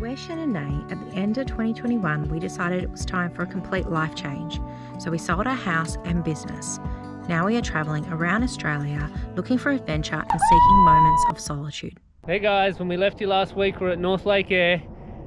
We're Shannon. At the end of 2021, we decided it was time for a complete life change. So we sold our house and business. Now we are travelling around Australia looking for adventure and seeking moments of solitude. Hey guys, when we left you last week, we're at North Lake Air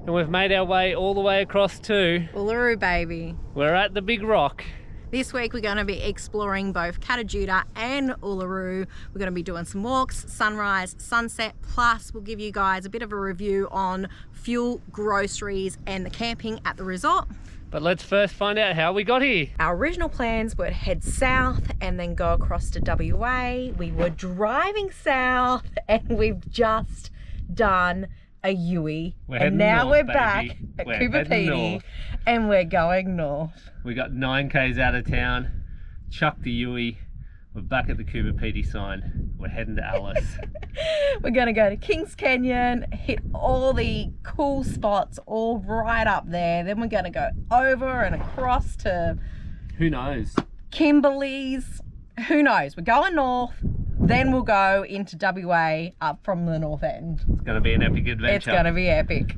and we've made our way all the way across to Uluru, baby. We're at the Big Rock. This week we're going to be exploring both Kata Tjuta and Uluru. We're going to be doing some walks, sunrise, sunset, plus we'll give you guys a bit of a review on fuel, groceries and the camping at the resort. But let's first find out how we got here. Our original plans were to head south and then go across to WA. We were driving south and we've just done a Yui. And now we're back at Cooper Pedy and we're going north. We got 9 k's out of town, chucked the Yui. We're back at the Cooper Pedy sign. We're heading to Alice. We're gonna go to Kings Canyon, hit all the cool spots all right up there. Then we're gonna go over and across to... who knows? Kimberley's. Who knows? We're going north, then we'll go into WA up from the north end. It's gonna be an epic adventure. It's gonna be epic.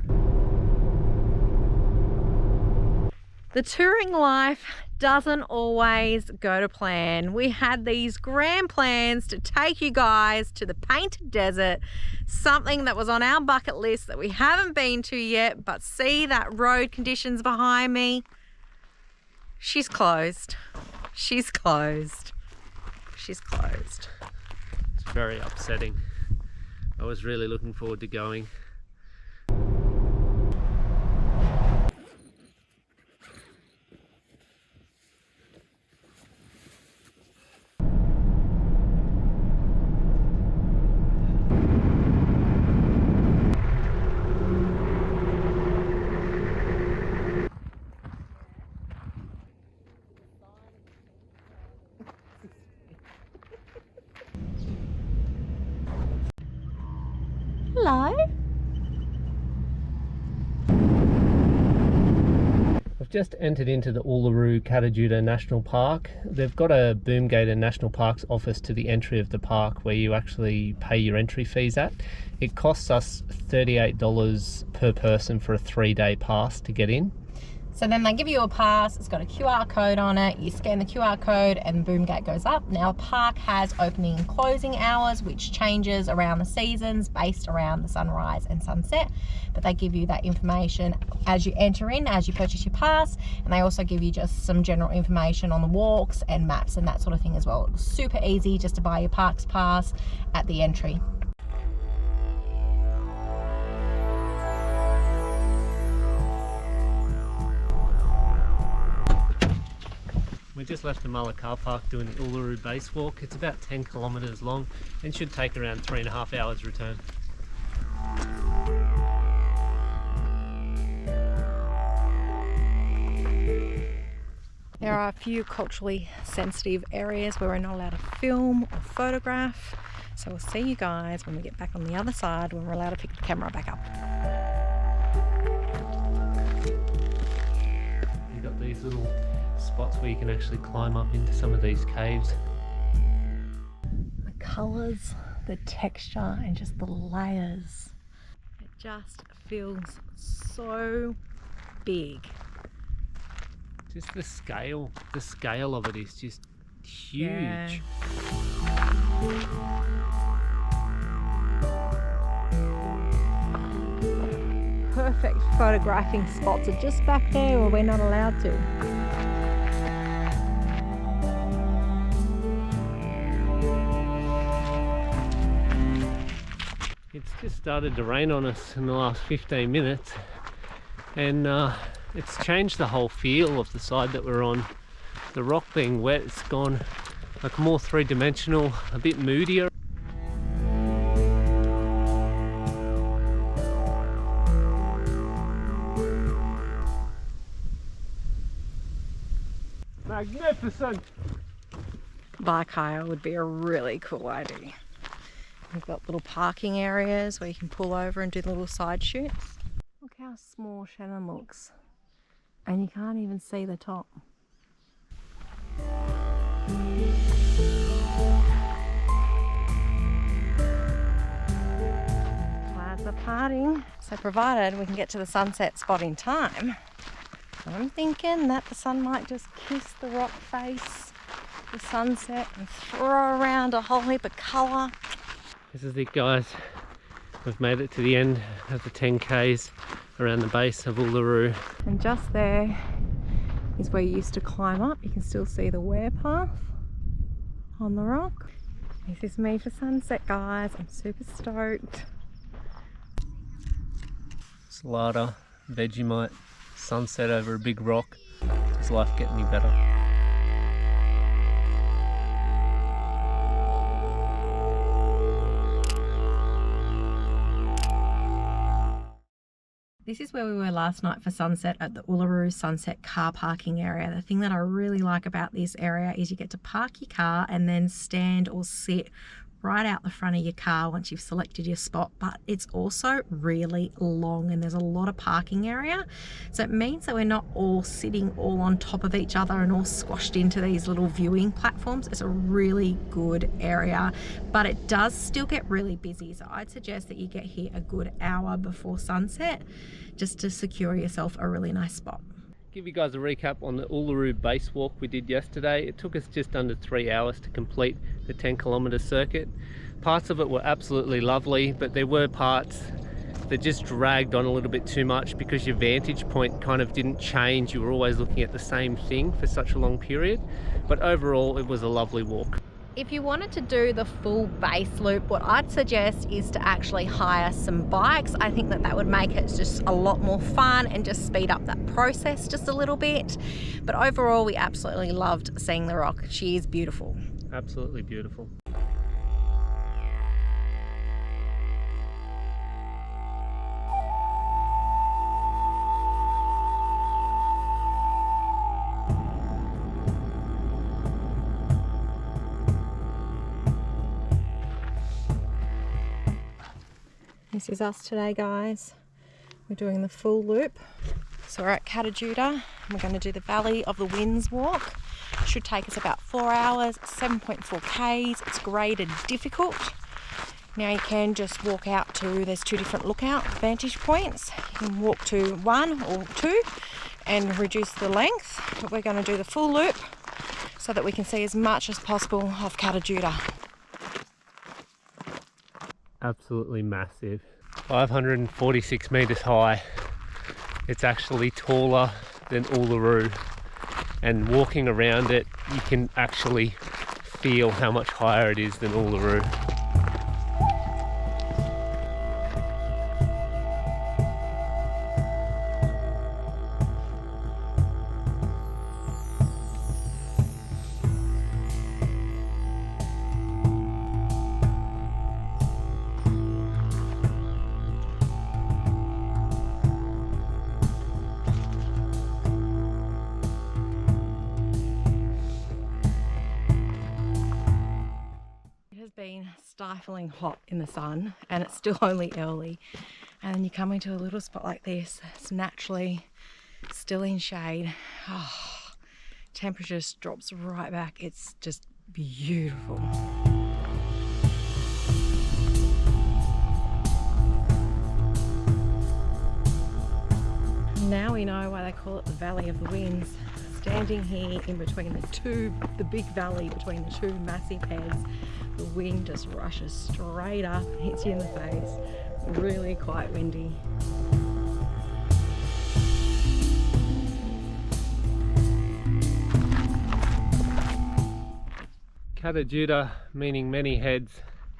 The touring life doesn't always go to plan. We had these grand plans to take you guys to the Painted Desert, something that was on our bucket list that we haven't been to yet, but see that road conditions behind me? She's closed. She's closed. She's closed. It's very upsetting. I was really looking forward to going. Hello. We've just entered into the Uluru-Kata Tjuta National Park. They've got a Boomgator National Parks office to the entry of the park where you actually pay your entry fees at. It costs us $38 per person for a 3-day pass to get in. So then they give you a pass, it's got a QR code on it, you scan the QR code and the boom gate goes up. Now the park has opening and closing hours, which changes around the seasons based around the sunrise and sunset. But they give you that information as you enter in, as you purchase your pass, and they also give you just some general information on the walks and maps and that sort of thing as well. It was super easy just to buy your parks pass at the entry. We just left the Mulla car park doing the Uluru base walk. It's about 10 kilometres long and should take around 3.5 hours return. There are a few culturally sensitive areas where we're not allowed to film or photograph. So we'll see you guys when we get back on the other side when we're allowed to pick the camera back up. You've got these little spots where you can actually climb up into some of these caves. The colours, the texture and just the layers. It just feels so big. Just the scale of it is just huge. Yeah. Perfect photographing spots are just back there where we're not allowed to. It's just started to rain on us in the last 15 minutes and it's changed the whole feel of the side that we're on. The rock being wet, it's gone like more three-dimensional, a bit moodier. Magnificent! Bike hire would be a really cool idea. We've got little parking areas where you can pull over and do little side shoots. Look how small Shannon looks. And you can't even see the top. Plaza departing. So provided we can get to the sunset spot in time, I'm thinking that the sun might just kiss the rock face, the sunset, and throw around a whole heap of colour. This is it, guys. We've made it to the end of the 10Ks around the base of Uluru. And just there is where you used to climb up. You can still see the wear path on the rock. This is me for sunset, guys. I'm super stoked. Salada, Vegemite, sunset over a big rock. Does life get any better? This is where we were last night for sunset at the Uluru Sunset car parking area. The thing that I really like about this area is you get to park your car and then stand or sit right out the front of your car once you've selected your spot, but it's also really long and there's a lot of parking area, so it means that we're not all sitting all on top of each other and all squashed into these little viewing platforms. It's a really good area, but it does still get really busy, so I'd suggest that you get here a good hour before sunset just to secure yourself a really nice spot. Give you guys a recap on the Uluru base walk we did yesterday. It took us just under 3 hours to complete the 10-kilometer circuit. Parts of it were absolutely lovely, but there were parts that just dragged on a little bit too much because your vantage point kind of didn't change. You were always looking at the same thing for such a long period, but overall it was a lovely walk. If you wanted to do the full base loop, what I'd suggest is to actually hire some bikes. I think that that would make it just a lot more fun and just speed up that process just a little bit. But overall, we absolutely loved seeing the rock. She is beautiful. Absolutely beautiful. This is us today, guys. We're doing the full loop. So we're at Kata Tjuta. We're going to do the Valley of the Winds walk. It should take us about 4 hours, 7.4 Ks. It's graded difficult. Now you can just walk out to, there's 2 different lookout vantage points. You can walk to 1 or 2 and reduce the length. But we're going to do the full loop so that we can see as much as possible of Kata Tjuta. Absolutely massive. 546 meters high. It's actually taller than Uluru, and walking around it you can actually feel how much higher it is than Uluru. Been stifling hot in the sun and it's still only early, and then you come into a little spot like this, it's naturally still in shade. Temperature just drops right back. It's just beautiful. Now we know why they call it the Valley of the Winds. Standing here in between the big valley between the 2 massive heads, the wind just rushes straight up and hits you in the face. Really quite windy. Kata Tjuta, meaning many heads,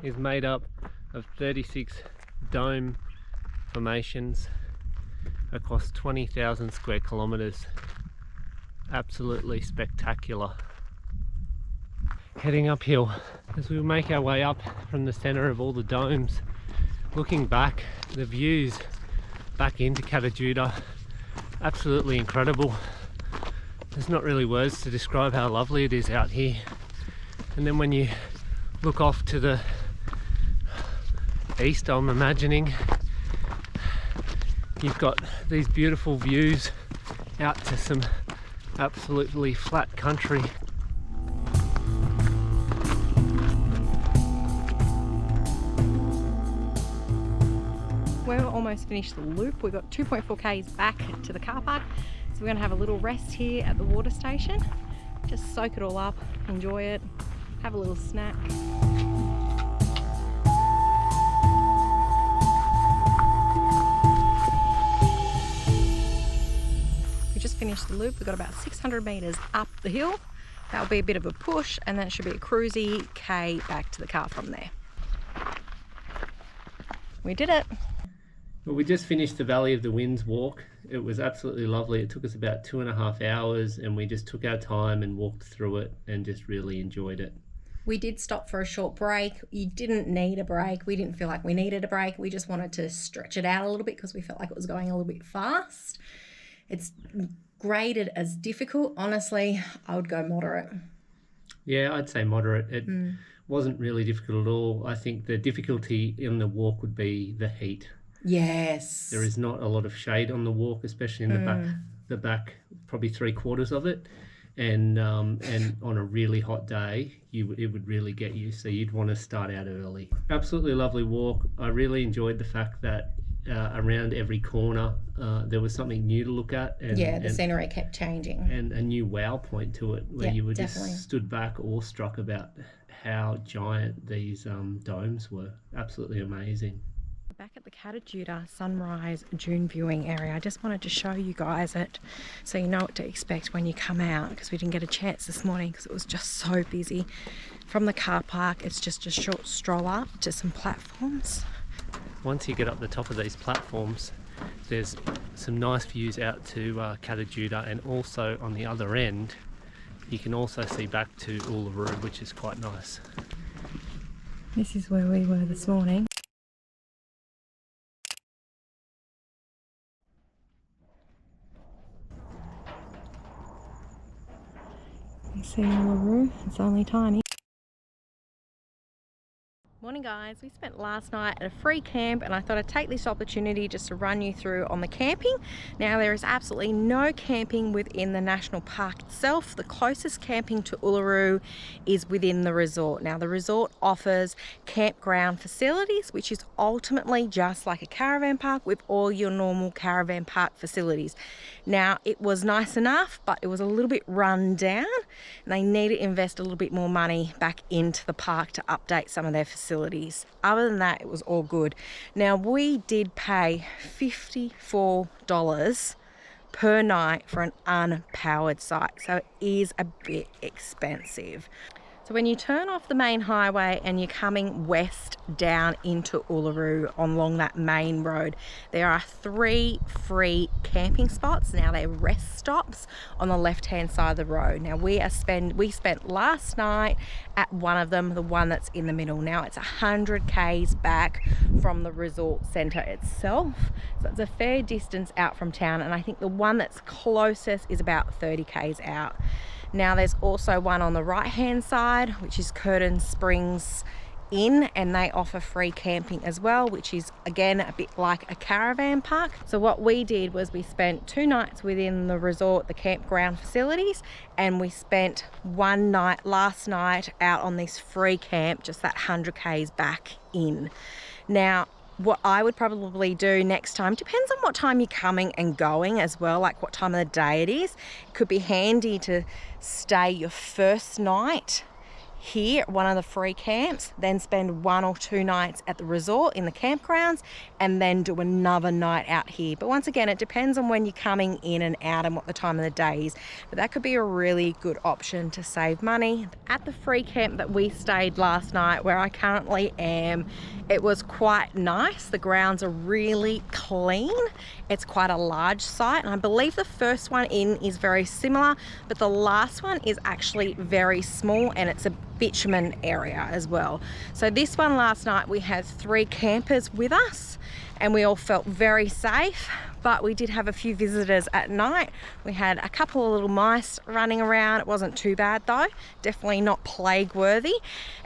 is made up of 36 dome formations across 20,000 square kilometers. Absolutely spectacular. Heading uphill as we make our way up from the center of all the domes, looking back, the views back into Kata Tjuta, absolutely incredible. There's not really words to describe how lovely it is out here. And then when you look off to the east, I'm imagining you've got these beautiful views out to some absolutely flat country. almost finished the loop. We've got 2.4 k's back to the car park. So we're gonna have a little rest here at the water station. Just soak it all up, enjoy it, have a little snack. We just finished the loop. We've got about 600 meters up the hill. That'll be a bit of a push, and then it should be a cruisy K back to the car from there. We did it. Well, we just finished the Valley of the Winds walk. It was absolutely lovely. It took us about 2.5 hours, and we just took our time and walked through it and just really enjoyed it. We did stop for a short break. You didn't need a break. We didn't feel like we needed a break. We just wanted to stretch it out a little bit because we felt like it was going a little bit fast. It's graded as difficult. Honestly, I would go moderate. Yeah, I'd say moderate. It wasn't really difficult at all. I think the difficulty in the walk would be the heat. Yes. There is not a lot of shade on the walk, especially in the back, probably 3/4 of it. And on a really hot day, it would really get you. So you'd want to start out early. Absolutely lovely walk. I really enjoyed the fact that around every corner there was something new to look at. And, the scenery kept changing. And a new wow point to it, where you were definitely. just stood back awestruck about how giant these domes were. Absolutely amazing. Back at the Kata Tjuta sunrise dune viewing area, I just wanted to show you guys it so you know what to expect when you come out, because we didn't get a chance this morning because it was just so busy. From the car park, it's just a short stroll up to some platforms. Once you get up the top of these platforms, there's some nice views out to Kata Tjuta, and also on the other end you can also see back to Uluru, which is quite nice. This is where we were this morning. You see Uluru, it's only tiny. Morning guys, we spent last night at a free camp, and I thought I'd take this opportunity just to run you through on the camping. Now there is absolutely no camping within the national park itself. The closest camping to Uluru is within the resort. Now the resort offers campground facilities, which is ultimately just like a caravan park with all your normal caravan park facilities. Now it was nice enough, but it was a little bit run down, and they need to invest a little bit more money back into the park to update some of their facilities. Other than that, it was all good. Now we did pay $54 per night for an unpowered site, so it is a bit expensive. So when you turn off the main highway and you're coming west down into Uluru along that main road, there are 3 free camping spots. Now they're rest stops on the left hand side of the road. Now we spent last night at one of them, the one that's in the middle. Now it's 100 k's back from the resort centre itself, so it's a fair distance out from town, and I think the one that's closest is about 30 k's out. Now there's also one on the right hand side, which is Curtin Springs Inn, and they offer free camping as well, which is again a bit like a caravan park. So what we did was we spent 2 nights within the resort, the campground facilities, and we spent 1 night last night out on this free camp, just that 100 k's back in. Now what I would probably do next time, depends on what time you're coming and going as well, like what time of the day it is. It could be handy to stay your first night here at one of the free camps, then spend 1 or 2 nights at the resort in the campgrounds, and then do another night out here. But once again, it depends on when you're coming in and out and what the time of the day is, but that could be a really good option to save money. At the free camp that we stayed last night, where I currently am, it was quite nice. The grounds are really clean. It's quite a large site, and I believe the first one in is very similar, but the last one is actually very small, and it's a bitumen area as well. So this one last night, we had 3 campers with us, and we all felt very safe, but we did have a few visitors at night. We had a couple of little mice running around. It wasn't too bad though, definitely not plague worthy.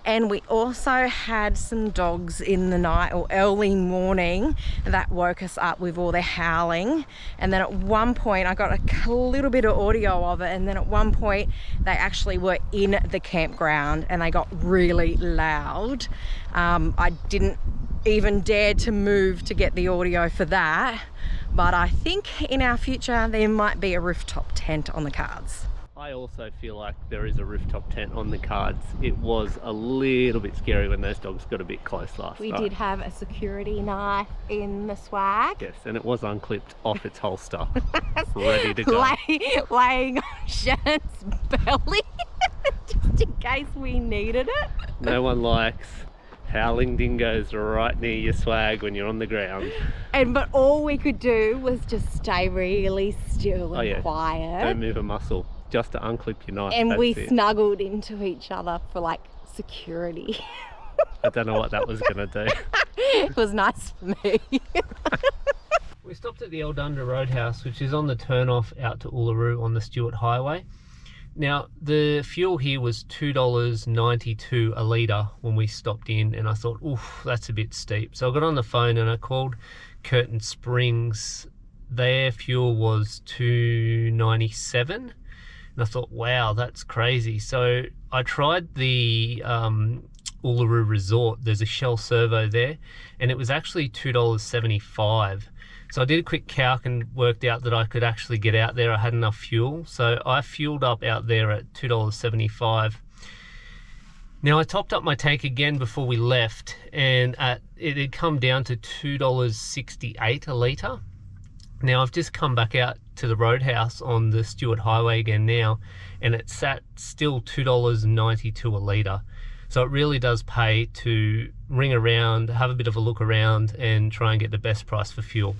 And we also had some dogs in the night or early morning that woke us up with all their howling. And then at one point, I got a little bit of audio of it, and then at one point they actually were in the campground and they got really loud. I didn't even dared to move to get the audio for that. But I think in our future there might be a rooftop tent on the cards. I also feel like there is a rooftop tent on the cards. It was a little bit scary when those dogs got a bit close last night. We did have a security knife in the swag. Yes, and it was unclipped off its holster, ready to go. Laying on Shannon's belly, just in case we needed it. No one likes howling dingoes right near your swag when you're on the ground. But all we could do was just stay really still and quiet. Don't move a muscle, just to unclip your knife. And we snuggled into each other for like security. I don't know what that was gonna do. It was nice for me. We stopped at the Eldunda Roadhouse, which is on the turn-off out to Uluru on the Stewart Highway. Now, the fuel here was $2.92 a litre when we stopped in, and I thought, oof, that's a bit steep. So I got on the phone and I called Curtin Springs. Their fuel was $2.97, and I thought, wow, that's crazy. So I tried the Uluru Resort. There's a Shell servo there, and it was actually $2.75. So I did a quick calc and worked out that I could actually get out there. I had enough fuel. So I fueled up out there at $2.75. Now I topped up my tank again before we left, and it had come down to $2.68 a litre. Now I've just come back out to the Roadhouse on the Stewart Highway again now, and it's at still $2.92 a litre. So it really does pay to ring around, have a bit of a look around, and try and get the best price for fuel.